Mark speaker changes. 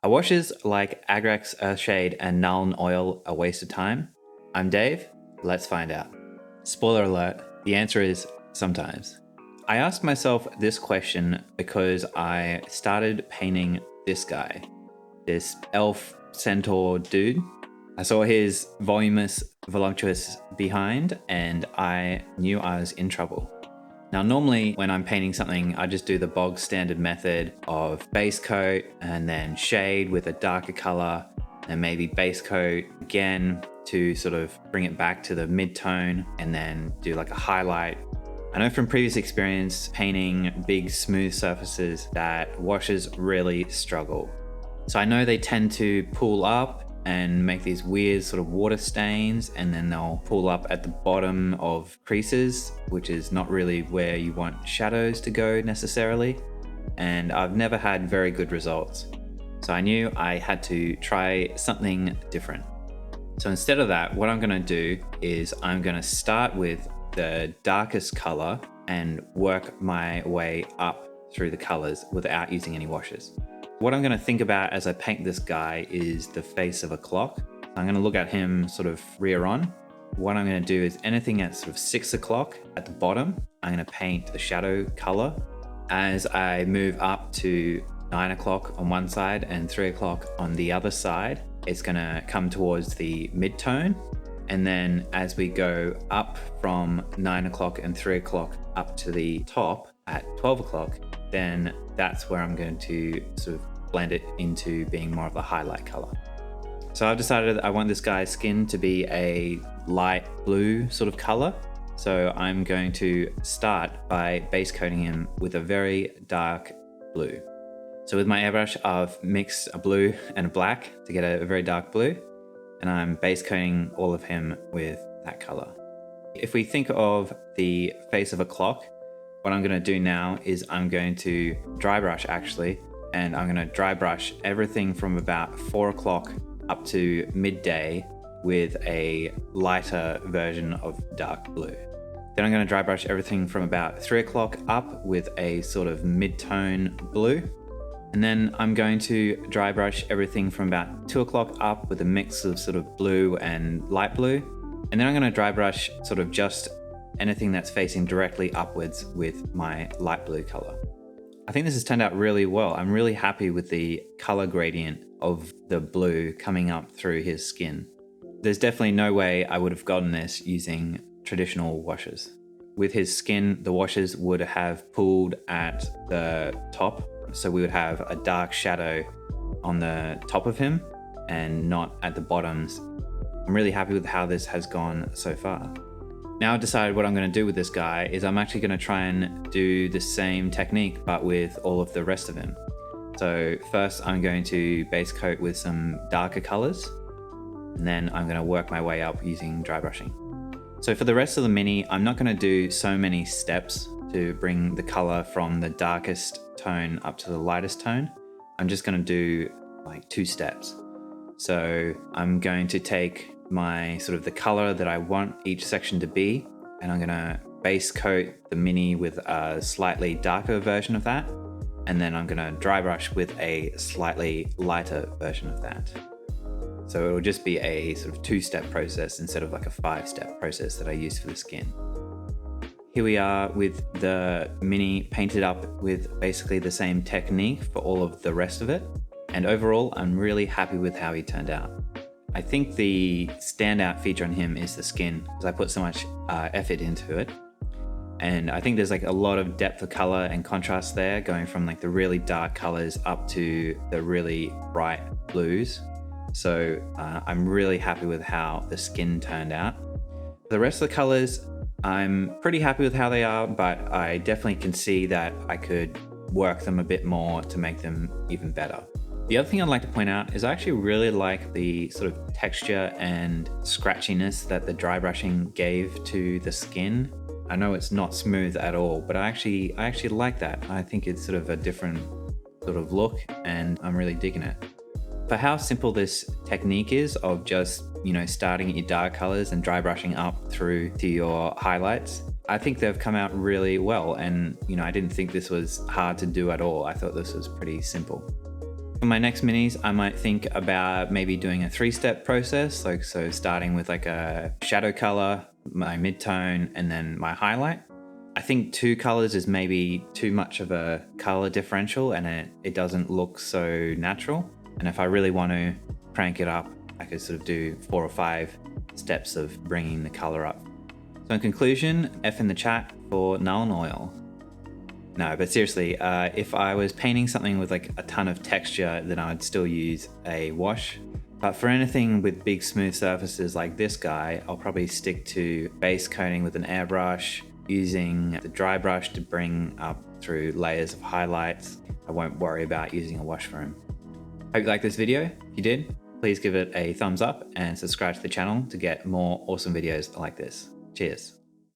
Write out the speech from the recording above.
Speaker 1: Are washes like Agrax Earthshade and Nuln Oil a waste of time? I'm Dave. Let's find out. Spoiler alert, the answer is sometimes. I asked myself this question because I started painting this guy, this elf centaur dude. I saw his voluptuous behind and I knew I was in trouble. Now, normally when I'm painting something, I just do the bog standard method of base coat and then shade with a darker color and maybe base coat again to sort of bring it back to the mid-tone and then do like a highlight. I know from previous experience painting big smooth surfaces that washes really struggle. So I know they tend to pull up and make these weird sort of water stains, and then they'll pull up at the bottom of creases, which is not really where you want shadows to go necessarily. And I've never had very good results. So I knew I had to try something different. So instead of that, what I'm gonna do is I'm gonna start with the darkest color and work my way up through the colors without using any washes. What I'm going to think about as I paint this guy is the face of a clock. I'm going to look at him sort of rear on. What I'm going to do is anything at sort of 6 o'clock at the bottom, I'm going to paint a shadow color. As I move up to 9 o'clock on one side and 3 o'clock on the other side, it's going to come towards the mid-tone. And then as we go up from 9 o'clock and 3 o'clock up to the top at 12 o'clock, then that's where I'm going to sort of blend it into being more of a highlight color. So I've decided I want this guy's skin to be a light blue sort of color. So I'm going to start by base coating him with a very dark blue. So with my airbrush, I've mixed a blue and a black to get a very dark blue, and I'm base coating all of him with that color. If we think of the face of a clock, what I'm going to do now is I'm going to dry brush actually, and I'm going to dry brush everything from about 4 o'clock up to midday with a lighter version of dark blue. Then I'm going to dry brush everything from about 3 o'clock up with a sort of mid-tone blue. And then I'm going to dry brush everything from about 2 o'clock up with a mix of sort of blue and light blue. And then I'm going to dry brush sort of just anything that's facing directly upwards with my light blue color. I think this has turned out really well. I'm really happy with the color gradient of the blue coming up through his skin. There's definitely no way I would have gotten this using traditional washes. With his skin, the washes would have pulled at the top, so we would have a dark shadow on the top of him and not at the bottoms. I'm really happy with how this has gone so far. Now I've decided what I'm going to do with this guy is I'm actually going to try and do the same technique but with all of the rest of him. So first I'm going to base coat with some darker colors, and then I'm going to work my way up using dry brushing. So for the rest of the mini, I'm not going to do so many steps to bring the color from the darkest tone up to the lightest tone. I'm just going to do like 2 steps. So I'm going to take my sort of the color that I want each section to be, and I'm gonna base coat the mini with a slightly darker version of that, and then I'm gonna dry brush with a slightly lighter version of that. So it will just be a sort of 2-step process instead of like a 5-step process that I use for the skin. Here we are with the mini painted up with basically the same technique for all of the rest of it, and overall I'm really happy with how he turned out. I think the standout feature on him is the skin, because I put so much effort into it. And I think there's like a lot of depth of color and contrast there, going from like the really dark colors up to the really bright blues. So I'm really happy with how the skin turned out. The rest of the colors, I'm pretty happy with how they are, but I definitely can see that I could work them a bit more to make them even better. The other thing I'd like to point out is I actually really like the sort of texture and scratchiness that the dry brushing gave to the skin. I know it's not smooth at all, but I actually like that. I think it's sort of a different sort of look, and I'm really digging it. For how simple this technique is of just, starting at your dark colors and dry brushing up through to your highlights, I think they've come out really well. And, I didn't think this was hard to do at all. I thought this was pretty simple. For my next minis, I might think about maybe doing a 3-step process, like so starting with like a shadow color, my mid-tone, and then my highlight. I think 2 colors is maybe too much of a color differential and it doesn't look so natural. And if I really want to crank it up, I could sort of do 4 or 5 steps of bringing the color up. So in conclusion, F in the chat for null and oil. No, but seriously, if I was painting something with like a ton of texture, then I'd still use a wash. But for anything with big smooth surfaces like this guy, I'll probably stick to base coating with an airbrush, using the dry brush to bring up through layers of highlights. I won't worry about using a wash for him. Hope you liked this video. If you did, please give it a thumbs up and subscribe to the channel to get more awesome videos like this. Cheers.